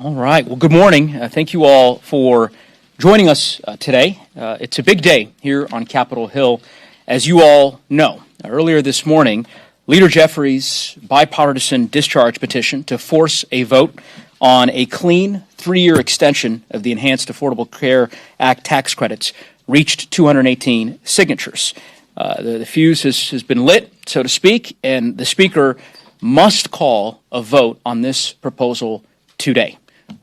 All right. Well, good morning. Thank you all for joining us today. It's a big day here on Capitol Hill. As you all know, earlier this morning, Leader Jeffrey's bipartisan discharge petition to force a vote on a clean 3-year extension of the Enhanced Affordable Care Act tax credits reached 218 signatures. The fuse has been lit, so to speak, and the Speaker must call a vote on this proposal today.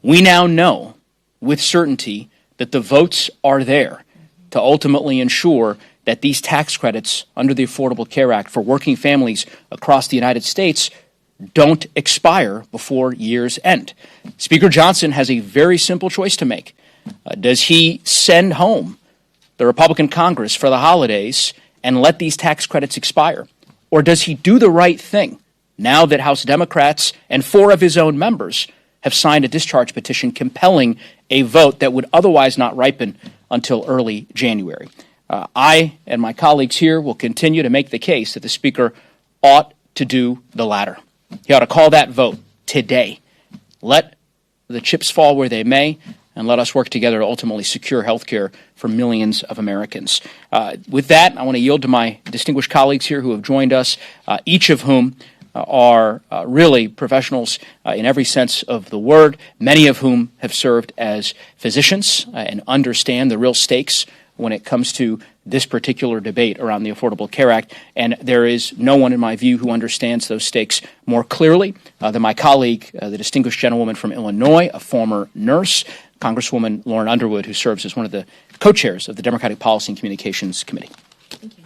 We now know with certainty that the votes are there to ultimately ensure that these tax credits under the Affordable Care Act for working families across the United States don't expire before year's end. Speaker Johnson has a very simple choice to make. Does he send home the Republican Congress for the holidays and let these tax credits expire? Or does he do the right thing now that House Democrats and 4 of his own members have signed a discharge petition compelling a vote that would otherwise not ripen until early January? I and my colleagues here will continue to make the case that the Speaker ought to do the latter. He ought to call that vote today. Let the chips fall where they may, and let us work together to ultimately secure health care for millions of Americans. With that, I want to yield to my distinguished colleagues here who have joined us, each of whom are really professionals in every sense of the word, many of whom have served as physicians and understand the real stakes when it comes to this particular debate around the Affordable Care Act. And there is no one, in my view, who understands those stakes more clearly than my colleague, the distinguished gentlewoman from Illinois, a former nurse, Congresswoman Lauren Underwood, who serves as one of the co-chairs of the Democratic Policy and Communications Committee. Thank you.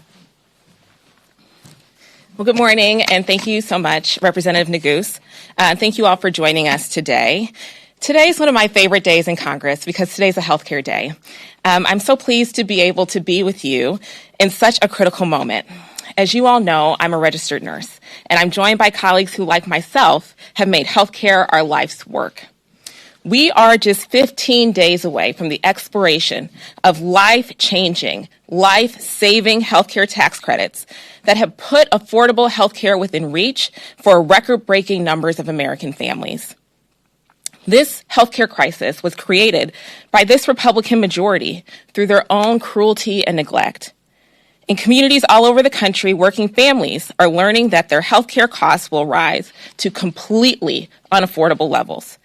Well, good morning, and thank you so much, Representative Neguse. Thank you all for joining us today. Today is one of my favorite days in Congress because today's a healthcare day. I'm so pleased to be able to be with you in such a critical moment. As you all know, I'm a registered nurse, and I'm joined by colleagues who, like myself, have made healthcare our life's work. We are just 15 days away from the expiration of life-changing, life-saving healthcare tax credits that have put affordable healthcare within reach for record-breaking numbers of American families. This healthcare crisis was created by this Republican majority through their own cruelty and neglect. In communities all over the country, working families are learning that their healthcare costs will rise to completely unaffordable levels.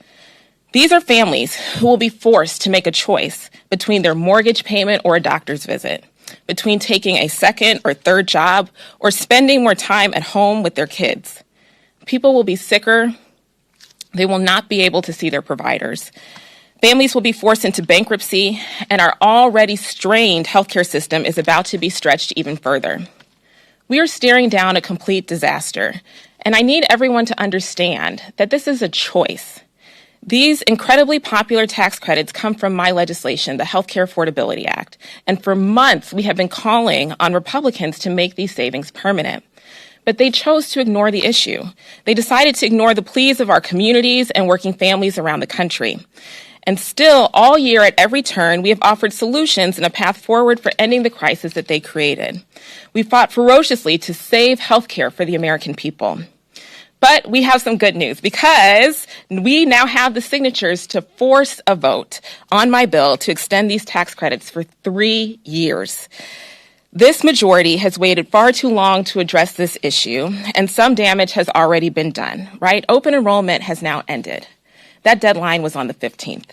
These are families who will be forced to make a choice between their mortgage payment or a doctor's visit, between taking a second or third job or spending more time at home with their kids. People will be sicker. They will not be able to see their providers. Families will be forced into bankruptcy, and our already strained healthcare system is about to be stretched even further. We are staring down a complete disaster, and I need everyone to understand that this is a choice. These incredibly popular tax credits come from my legislation, the Healthcare Affordability Act, and for months we have been calling on Republicans to make these savings permanent. But they chose to ignore the issue. They decided to ignore the pleas of our communities and working families around the country. And still, all year at every turn, we have offered solutions and a path forward for ending the crisis that they created. We fought ferociously to save healthcare for the American people. But we have some good news because we now have the signatures to force a vote on my bill to extend these tax credits for 3 years. This majority has waited far too long to address this issue, and some damage has already been done, right? Open enrollment has now ended. That deadline was on the 15th.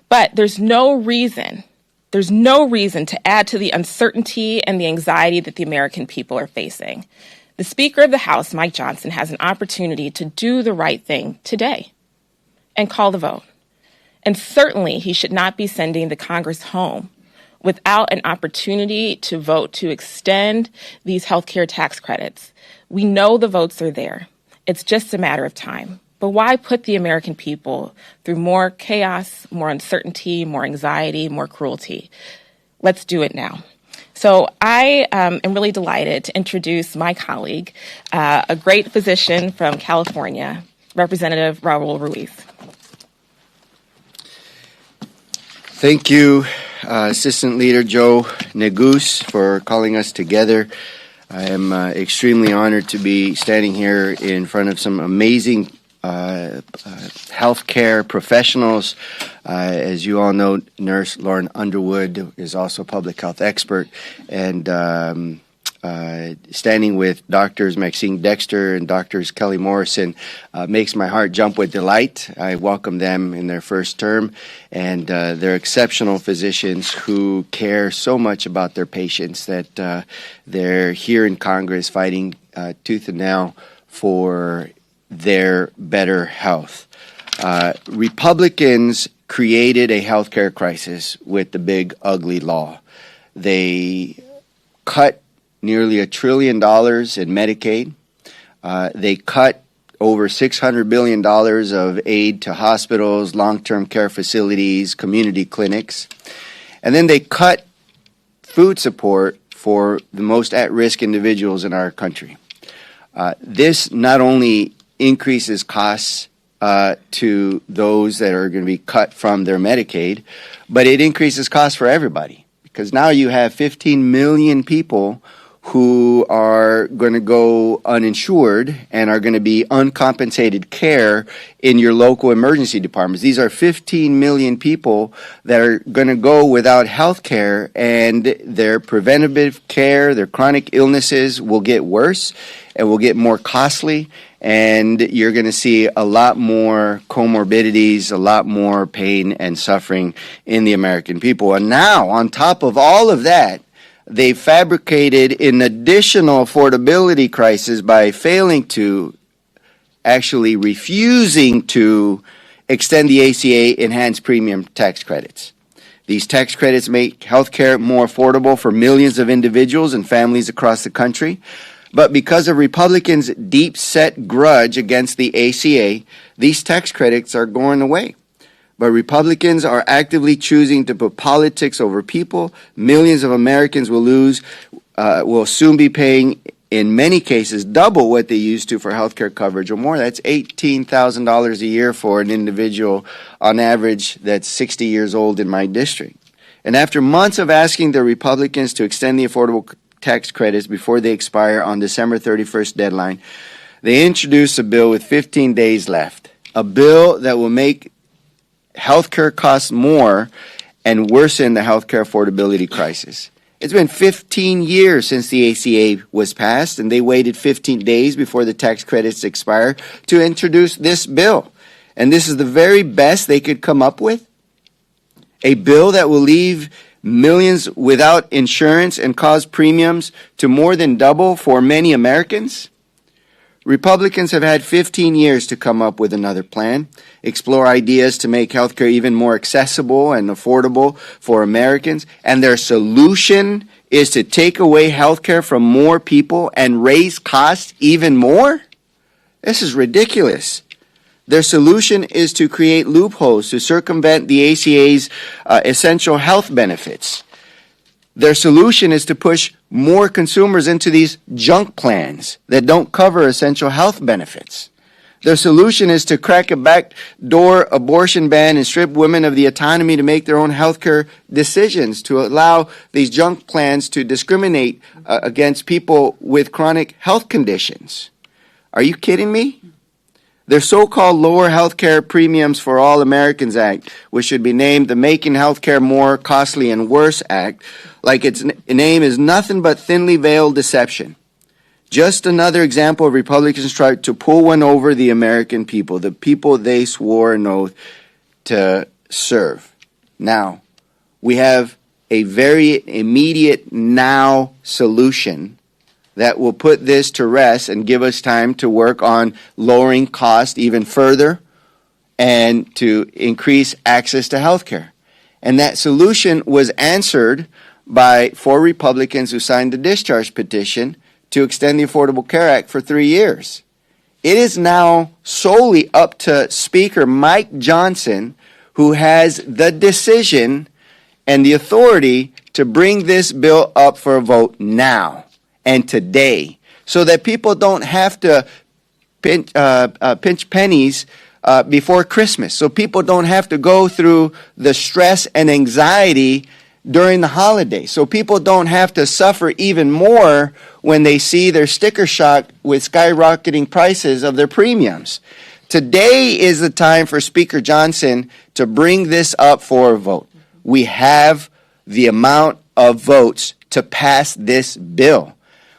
But there's no reason to add to the uncertainty and the anxiety that the American people are facing. The Speaker of the House, Mike Johnson, has an opportunity to do the right thing today and call the vote. And certainly he should not be sending the Congress home without an opportunity to vote to extend these healthcare tax credits. We know the votes are there. It's just a matter of time. But why put the American people through more chaos, more uncertainty, more anxiety, more cruelty? Let's do it now. So I am really delighted to introduce my colleague, a great physician from California, Representative Raul Ruiz. Thank you, Assistant Leader Joe Neguse, for calling us together. I am extremely honored to be standing here in front of some amazing healthcare professionals. As you all know, Nurse Lauren Underwood is also a public health expert, and standing with Doctors Maxine Dexter and Doctors Kelly Morrison makes my heart jump with delight. I welcome them in their first term, and they're exceptional physicians who care so much about their patients that they're here in Congress fighting tooth and nail for their better health. Republicans created a healthcare crisis with the big ugly law. They cut nearly $1 trillion in Medicaid. They cut over $600 billion of aid to hospitals, long-term care facilities, community clinics. And then they cut food support for the most at-risk individuals in our country. This not only increases costs to those that are going to be cut from their Medicaid, but it increases costs for everybody, because now you have 15 million people who are going to go uninsured and are going to be uncompensated care in your local emergency departments. These are 15 million people that are going to go without health care, and their preventative care, their chronic illnesses will get worse and will get more costly, and you're going to see a lot more comorbidities, a lot more pain and suffering in the American people. And now, on top of all of that, they fabricated an additional affordability crisis by actually refusing to extend the ACA enhanced premium tax credits. These tax credits make healthcare more affordable for millions of individuals and families across the country. But because of Republicans' deep-set grudge against the ACA, these tax credits are going away. But Republicans are actively choosing to put politics over people. Millions of Americans will soon be paying, in many cases, double what they used to for health care coverage or more. That's $18,000 a year for an individual on average that's 60 years old in my district. And after months of asking the Republicans to extend the affordable tax credits before they expire on December 31st deadline, they introduced a bill with 15 days left, a bill that will make healthcare costs more and worsen the healthcare affordability crisis. It's been 15 years since the ACA was passed, and they waited 15 days before the tax credits expire to introduce this bill. And this is the very best they could come up with? A bill that will leave millions without insurance and cause premiums to more than double for many Americans? Republicans have had 15 years to come up with another plan, explore ideas to make healthcare even more accessible and affordable for Americans, and their solution is to take away healthcare from more people and raise costs even more? This is ridiculous. Their solution is to create loopholes to circumvent the ACA's essential health benefits. Their solution is to push more consumers into these junk plans that don't cover essential health benefits. Their solution is to crack a backdoor abortion ban and strip women of the autonomy to make their own healthcare decisions, to allow these junk plans to discriminate against people with chronic health conditions. Are you kidding me? Their so-called Lower Healthcare Premiums for All Americans Act, which should be named the Making Healthcare More Costly and Worse Act, like its name, is nothing but thinly veiled deception. Just another example of Republicans trying to pull one over the American people, the people they swore an oath to serve. Now, we have a very immediate now solution that will put this to rest and give us time to work on lowering cost even further and to increase access to health care. And that solution was answered by 4 Republicans who signed the discharge petition to extend the Affordable Care Act for 3 years. It is now solely up to Speaker Mike Johnson, who has the decision and the authority to bring this bill up for a vote now and today, so that people don't have to pinch pennies before Christmas, so people don't have to go through the stress and anxiety during the holidays, so people don't have to suffer even more when they see their sticker shock with skyrocketing prices of their premiums. Today is the time for Speaker Johnson to bring this up for a vote. We have the amount of votes to pass this bill.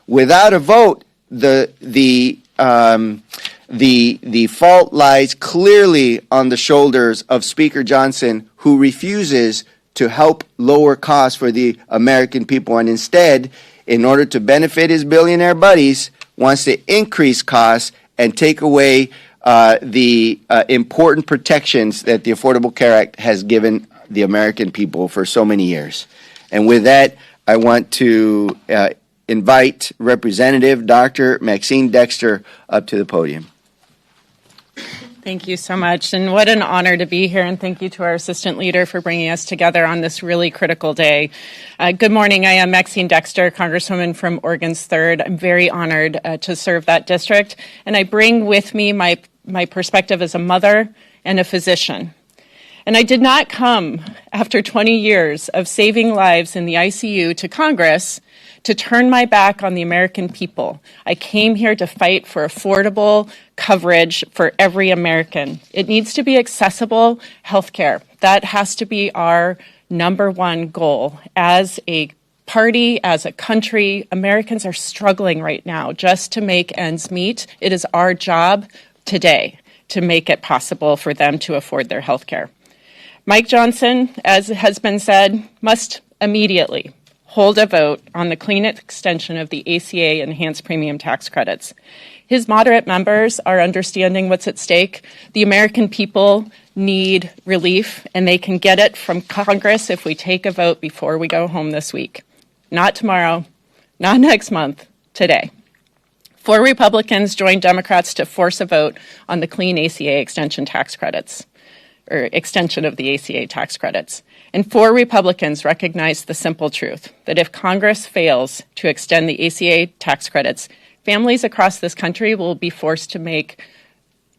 Without a vote, the fault lies clearly on the shoulders of Speaker Johnson, who refuses to help lower costs for the American people, and instead, in order to benefit his billionaire buddies, wants to increase costs and take away the important protections that the Affordable Care Act has given the American people for so many years. And with that, I want to invite Representative Dr. Maxine Dexter up to the podium. Thank you so much, and what an honor to be here, and thank you to our Assistant Leader for bringing us together on this really critical day. Good morning. I am Maxine Dexter, Congresswoman from Oregon's 3rd. I'm very honored to serve that district, and I bring with me my perspective as a mother and a physician. And I did not come after 20 years of saving lives in the ICU to Congress to turn my back on the American people. I came here to fight for affordable coverage for every American. It needs to be accessible health care. That has to be our number one goal. As a party, as a country, Americans are struggling right now just to make ends meet. It is our job today to make it possible for them to afford their health care. Mike Johnson, as has been said, must immediately hold a vote on the clean extension of the ACA enhanced premium tax credits. His moderate members are understanding what's at stake. The American people need relief, and they can get it from Congress if we take a vote before we go home this week. Not tomorrow, not next month, today. 4 Republicans joined Democrats to force a vote on the clean ACA extension tax credits, or extension of the ACA tax credits. And 4 Republicans recognized the simple truth that if Congress fails to extend the ACA tax credits, families across this country will be forced to make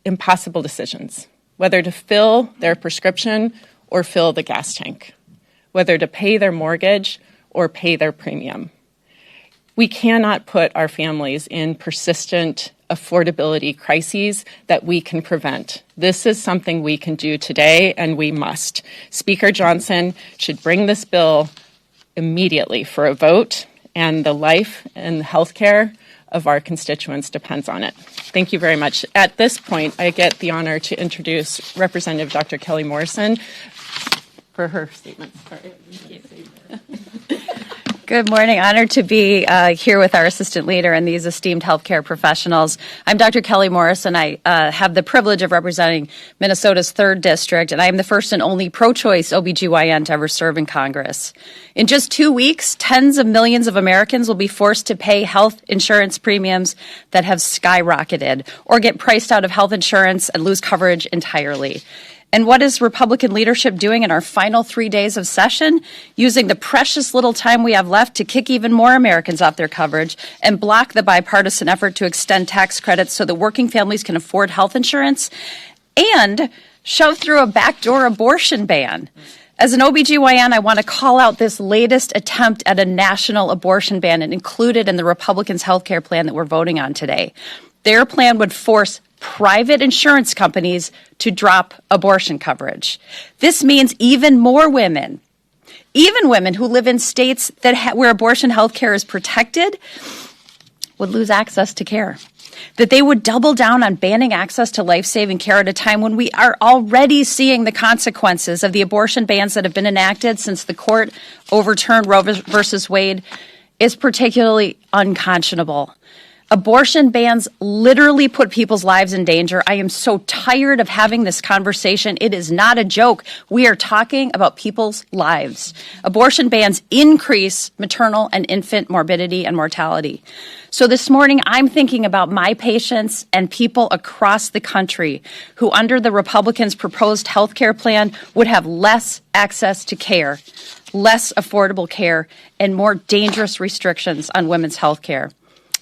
impossible decisions, whether to fill their prescription or fill the gas tank, whether to pay their mortgage or pay their premium. We cannot put our families in persistent affordability crises that we can prevent. This is something we can do today, and we must. Speaker Johnson should bring this bill immediately for a vote, and the life and health care of our constituents depends on it. Thank you very much. At this point, I get the honor to introduce Representative Dr. Kelly Morrison for her statement. Sorry. Good morning. Honored to be here with our Assistant Leader and these esteemed healthcare professionals. I'm Dr. Kelly Morrison. I have the privilege of representing Minnesota's 3rd District, and I am the first and only pro-choice OBGYN to ever serve in Congress. In just 2 weeks, tens of millions of Americans will be forced to pay health insurance premiums that have skyrocketed or get priced out of health insurance and lose coverage entirely. And what is Republican leadership doing in our final 3 days of session? Using the precious little time we have left to kick even more Americans off their coverage and block the bipartisan effort to extend tax credits so that working families can afford health insurance, and shove through a backdoor abortion ban. As an OBGYN, I want to call out this latest attempt at a national abortion ban and include it in the Republicans' health care plan that we're voting on today. Their plan would force private insurance companies to drop abortion coverage. This means even more women, who live in states that where abortion health care is protected, would lose access to care. That they would double down on banning access to life-saving care at a time when we are already seeing the consequences of the abortion bans that have been enacted since the court overturned Roe versus Wade is particularly unconscionable. Abortion bans literally put people's lives in danger. I am so tired of having this conversation. It is not a joke. We are talking about people's lives. Abortion bans increase maternal and infant morbidity and mortality. So this morning, I'm thinking about my patients and people across the country who, under the Republicans' proposed health care plan, would have less access to care, less affordable care, and more dangerous restrictions on women's health care.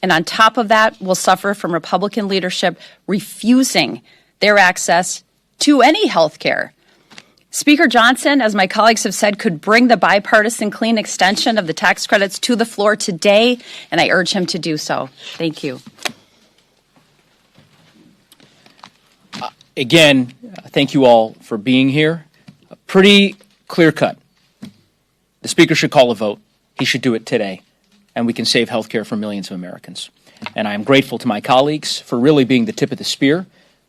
And on top of that, will suffer from Republican leadership refusing their access to any health care. Speaker Johnson, as my colleagues have said, could bring the bipartisan clean extension of the tax credits to the floor today, and I urge him to do so. Thank you. again, thank you all for being here. Pretty clear cut. The Speaker should call a vote. He should do it today, and we can save health care for millions of Americans. And I am grateful to my colleagues for really being the tip of the spear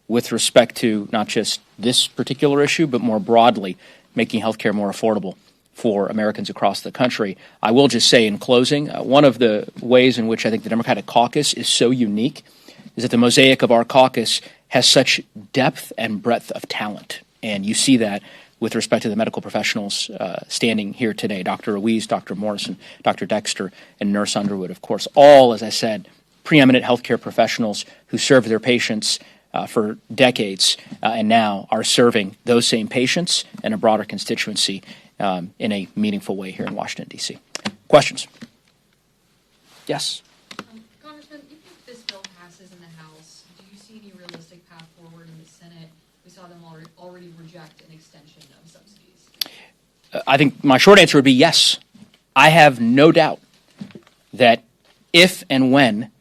with respect to not just this particular issue, but more broadly, making health care more affordable for Americans across the country. I will just say in closing, one of the ways in which I think the Democratic caucus is so unique is that the mosaic of our caucus has such depth and breadth of talent. And you see that with respect to the medical professionals standing here today, Dr. Ruiz, Dr. Morrison, Dr. Dexter, and Nurse Underwood, of course, all, as I said, preeminent healthcare professionals who served their patients for decades and now are serving those same patients and a broader constituency in a meaningful way here in Washington, D.C. Questions? Yes. Congressman, even if this bill passes in the House, do you see any realistic path forward in the Senate? We saw them already reject an extension of subsidies. I think my short answer would be yes. I have no doubt that if and when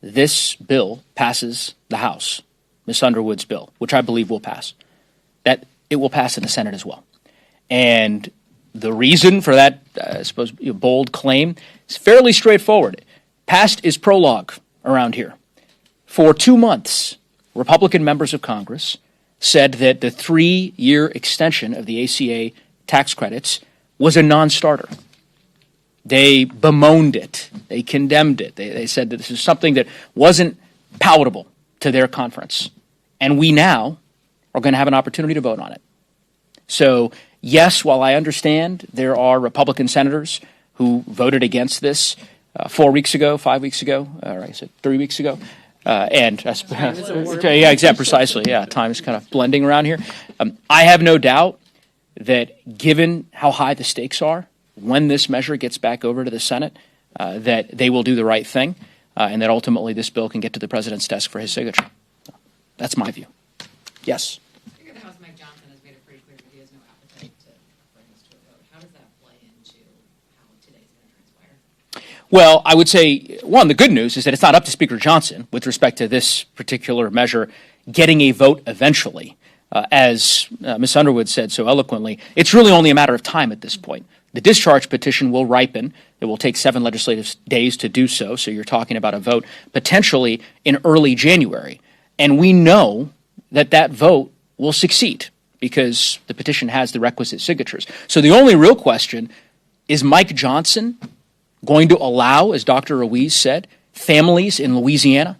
this bill passes the House, Ms. Underwood's bill, which I believe will pass, that it will pass in the Senate as well. And the reason for that, I suppose, bold claim is fairly straightforward. Past is prologue around here. For 2 months, Republican members of Congress said that the 3-year extension of the ACA tax credits was a non-starter. They bemoaned it. They condemned it. They said that this is something that wasn't palatable to their conference. And we now are going to have an opportunity to vote on it. So, yes, while I understand there are Republican senators who voted against this 4 weeks ago, 5 weeks ago, or I said 3 weeks ago, yeah, exactly, precisely. Yeah, time is kind of blending around here. I have no doubt that given how high the stakes are, when this measure gets back over to the Senate, that they will do the right thing, and that ultimately this bill can get to the president's desk for his signature. That's my view. Yes. Speaker of the House, Mike Johnson, has made it pretty clear that he has no appetite to bring this to a vote. How does that play into how today's going to transpire? Well, I would say, one, the good news is that it's not up to Speaker Johnson with respect to this particular measure getting a vote eventually. As Ms. Underwood said so eloquently, it's really only a matter of time at this point. The discharge petition will ripen. It will take 7 legislative days to do so, so you're talking about a vote potentially in early January. And we know that that vote will succeed because the petition has the requisite signatures. So the only real question is Mike Johnson going to allow, as Dr. Ruiz said, families in Louisiana,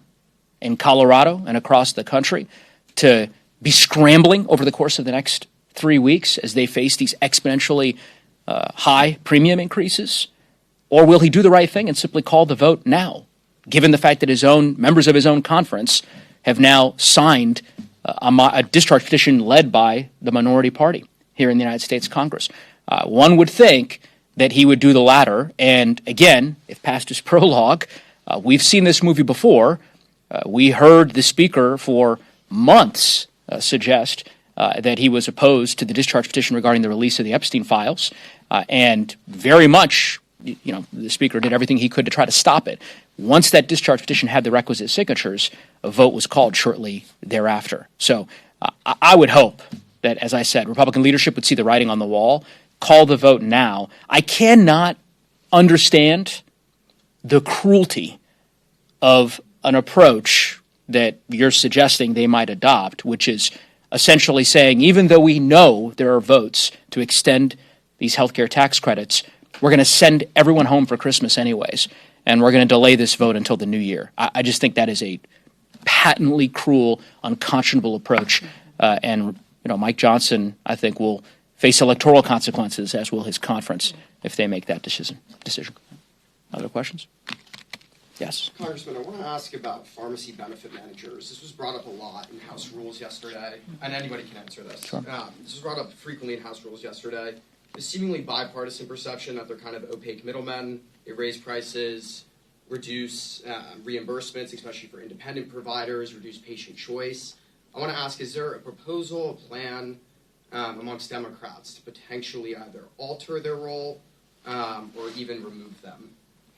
in Colorado, and across the country to be scrambling over the course of the next 3 weeks as they face these exponentially high premium increases? Or will he do the right thing and simply call the vote now, given the fact that his own members of his own conference have now signed a discharge petition led by the minority party here in the United States Congress? One would think that he would do the latter. And again, if past is prologue, we've seen this movie before. We heard the Speaker for months suggest that he was opposed to the discharge petition regarding the release of the Epstein files, and very much, the Speaker did everything he could to try to stop it. Once that discharge petition had the requisite signatures, a vote was called shortly thereafter. So I would hope that, as I said, Republican leadership would see the writing on the wall, call the vote now. I cannot understand the cruelty of an approach that you're suggesting they might adopt, which is essentially saying, even though we know there are votes to extend these healthcare tax credits, we're going to send everyone home for Christmas anyways, and we're going to delay this vote until the new year. I just think that is a patently cruel, unconscionable approach, and Mike Johnson, I think, will face electoral consequences, as will his conference, if they make that decision. Other questions? Yes. Congressman, I want to ask about pharmacy benefit managers. This was brought up a lot in House Rules yesterday, and anybody can answer this. Sure. This was brought up frequently in House Rules yesterday. The seemingly bipartisan perception that they're kind of opaque middlemen. They raise prices, reduce reimbursements, especially for independent providers, reduce patient choice. I want to ask, is there a proposal, a plan amongst Democrats to potentially either alter their role or even remove them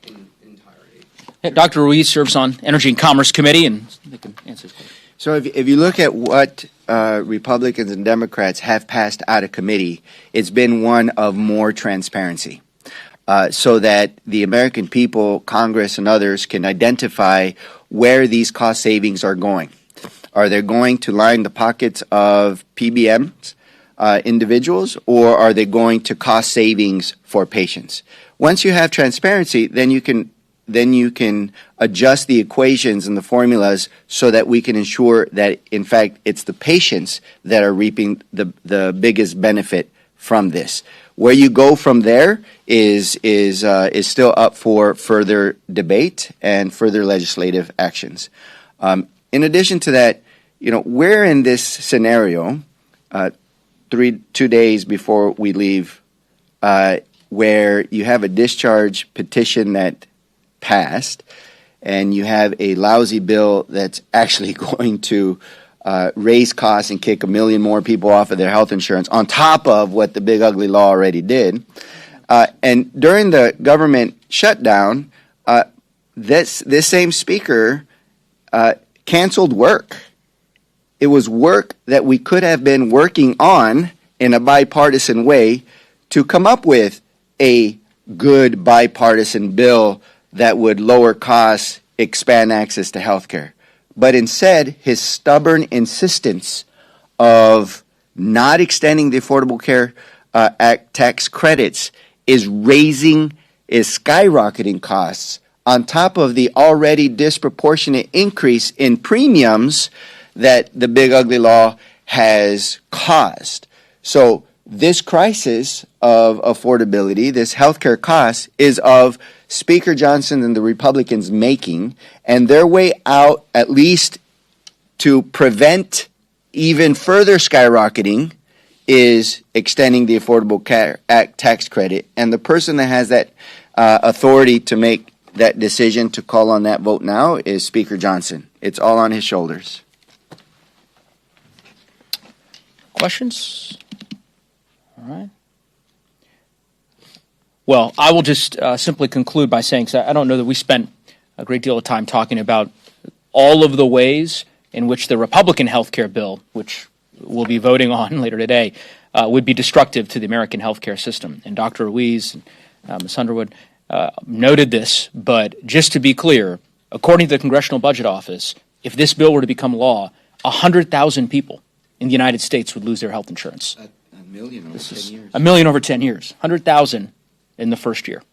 in entirety? Dr. Ruiz serves on Energy and Commerce Committee, and they can answer this question. So if you look at what Republicans and Democrats have passed out of committee, it's been one of more transparency. So that the American people, Congress, and others can identify where these cost savings are going. Are they going to line the pockets of PBMs, individuals, or are they going to cost savings for patients? Once you have transparency, then you can adjust the equations and the formulas so that we can ensure that, in fact, it's the patients that are reaping the biggest benefit from this. Where you go from there is still up for further debate and further legislative actions. In addition to that, we're in this scenario 2 days before we leave, where you have a discharge petition that passed, and you have a lousy bill that's actually going to raise costs and kick 1 million more people off of their health insurance on top of what the big ugly law already did. And during the government shutdown, this same speaker canceled work. It was work that we could have been working on in a bipartisan way to come up with a good bipartisan bill that would lower costs, expand access to health care. But instead, his stubborn insistence of not extending the Affordable Care Act tax credits is skyrocketing costs on top of the already disproportionate increase in premiums that the big ugly law has caused. So this crisis of affordability, this healthcare cost, is of Speaker Johnson and the Republicans making, and their way out, at least to prevent even further skyrocketing, is extending the Affordable Care Act tax credit. And the person that has that authority to make that decision to call on that vote now is Speaker Johnson. It's all on his shoulders. Questions? All right. Well, I will just simply conclude by saying, because I don't know that we spent a great deal of time talking about all of the ways in which the Republican health care bill, which we'll be voting on later today, would be destructive to the American healthcare system. And Dr. Ruiz and Ms. Underwood noted this, but just to be clear, according to the Congressional Budget Office, if this bill were to become law, 100,000 people in the United States would lose their health insurance. A million over 10 years. 1 million over 10 years. 100,000 in the first year.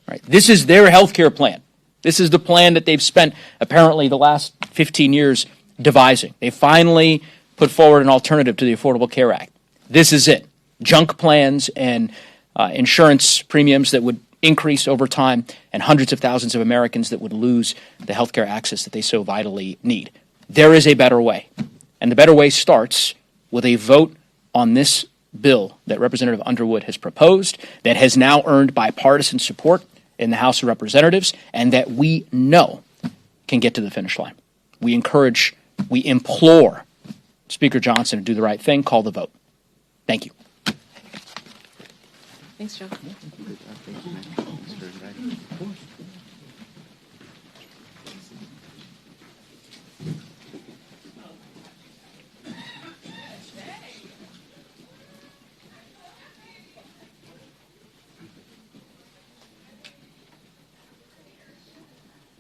Right. This is their health care plan. This is the plan that they've spent apparently the last 15 years devising. They finally put forward an alternative to the Affordable Care Act. This is it. Junk plans and insurance premiums that would increase over time, and hundreds of thousands of Americans that would lose the health care access that they so vitally need. There is a better way. And the better way starts with a vote on this bill that Representative Underwood has proposed, that has now earned bipartisan support in the House of Representatives, and that we know can get to the finish line. We encourage, we implore Speaker Johnson to do the right thing, call the vote. Thank you. Thanks, Joe.